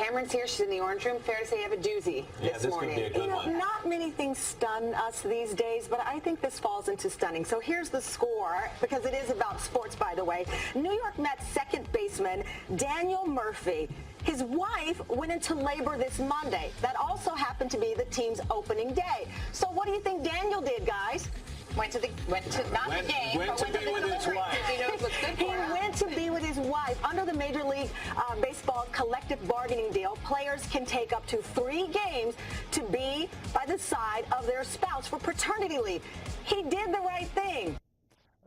Cameron's here. She's in the orange room. Fair to say you have a doozy this morning. Could be a good one. Not many things stun us these days, but I think this falls into stunning. So here's the score, because it is about sports, by the way. New York Mets second baseman Daniel Murphy. His wife went into labor this Monday. That also happened to be the team's opening day. So what do you think Daniel did, guys? Went to the game, but went to be with his wife. He knows what's good for him. He went to be with his wife. Under the Major League Baseball collective bargaining deal, players can take up to 3 games to be by the side of their spouse for paternity leave. He did the right thing.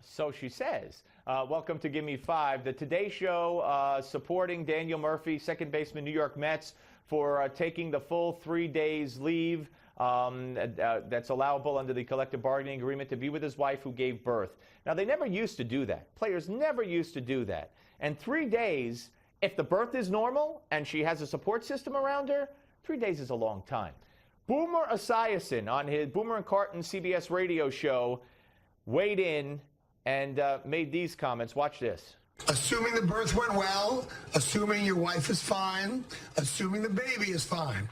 So she says. Welcome to Give Me 5. The Today Show supporting Daniel Murphy, second baseman, New York Mets, for taking the full 3 days leave that's allowable under the collective bargaining agreement to be with his wife who gave birth. Now, they never used to do that. Players never used to do that. And 3 days, if the birth is normal and she has a support system around her, 3 days is a long time. Boomer Esiason on his Boomer and Carton CBS radio show weighed in and made these comments. Watch this. Assuming the birth went well, assuming your wife is fine, assuming the baby is fine,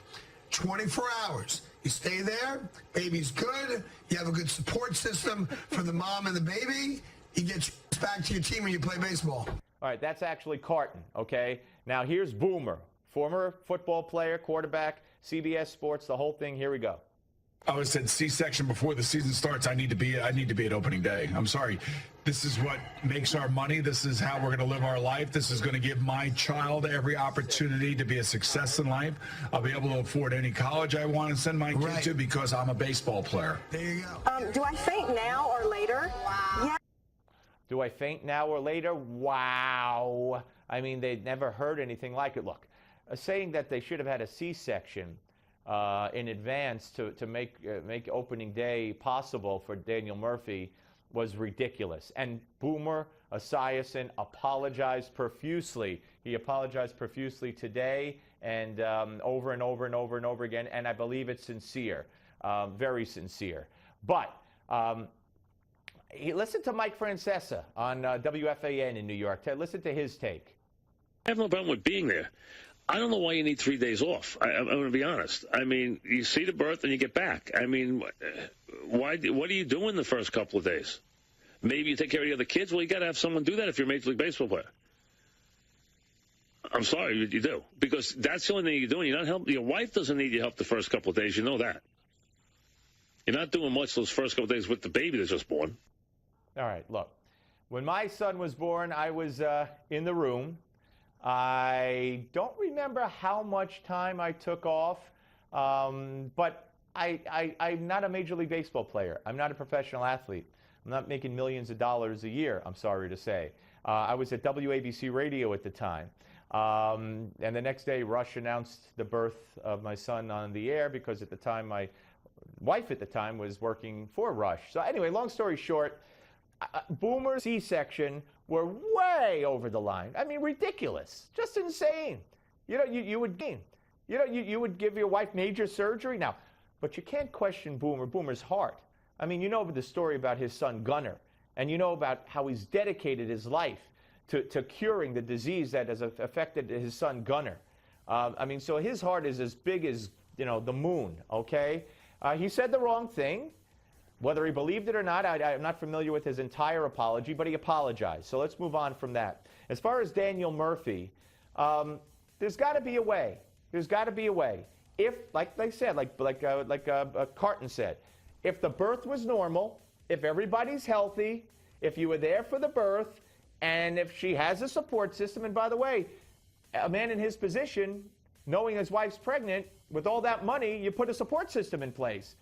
24 hours. You stay there, baby's good, you have a good support system for the mom and the baby, you get back to your team and you play baseball. All right, that's actually Carton, okay? Now here's Boomer, former football player, quarterback, CBS Sports, the whole thing. Here we go. I was said C-section before the season starts. I need to be at opening day. I'm sorry. This is what makes our money. This is how we're going to live our life. This is going to give my child every opportunity to be a success in life. I'll be able to afford any college I want to send my kid to because I'm a baseball player. There you go. Do I faint now or later? Wow. Yeah. Do I faint now or later? Wow. I mean, they'd never heard anything like it. Look, saying that they should have had a C-section in advance to make opening day possible for Daniel Murphy was ridiculous. And Boomer Esiason apologized profusely. He apologized profusely today and over and over and over and over again, and I believe it's sincere, very sincere. But listen to Mike Francesa on WFAN in New York. Listen to his take. I have no problem with being there. I don't know why you need 3 days off. I'm going to be honest. I mean, you see the birth and you get back. I mean, what are you doing the first couple of days? Maybe you take care of the other kids. Well, you got to have someone do that if you're a Major League Baseball player. I'm sorry, you do. Because that's the only thing you're doing. You're not helping. Your wife doesn't need your help the first couple of days. You know that. You're not doing much those first couple of days with the baby that's just born. All right, look. When my son was born, I was in the room. I don't remember how much time I took off, but I'm not a Major League Baseball player. I'm not a professional athlete. I'm not making millions of dollars a year, I'm sorry to say. I was at WABC Radio at the time. And the next day, Rush announced the birth of my son on the air because at the time, my wife at the time was working for Rush. So anyway, long story short, Boomer's C-section were way over the line. I mean, ridiculous, just insane. You know, you would give your wife major surgery now, but you can't question Boomer's heart. I mean, you know the story about his son Gunnar, and you know about how he's dedicated his life to curing the disease that has affected his son Gunnar. I mean, so his heart is as big as, you know, the moon. Okay, he said the wrong thing. Whether he believed it or not, I'm not familiar with his entire apology, but he apologized. So let's move on from that. As far as Daniel Murphy, there's got to be a way. There's got to be a way. If, like they said, like Carton said, if the birth was normal, if everybody's healthy, if you were there for the birth, and if she has a support system, and by the way, a man in his position, knowing his wife's pregnant, with all that money, you put a support system in place.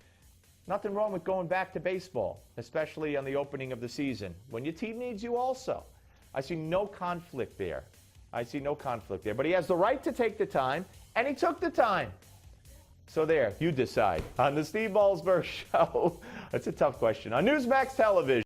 Nothing wrong with going back to baseball, especially on the opening of the season, when your team needs you also. I see no conflict there. I see no conflict there. But he has the right to take the time, and he took the time. So there, you decide. On the Steve Malzberg Show, that's a tough question. On Newsmax Television.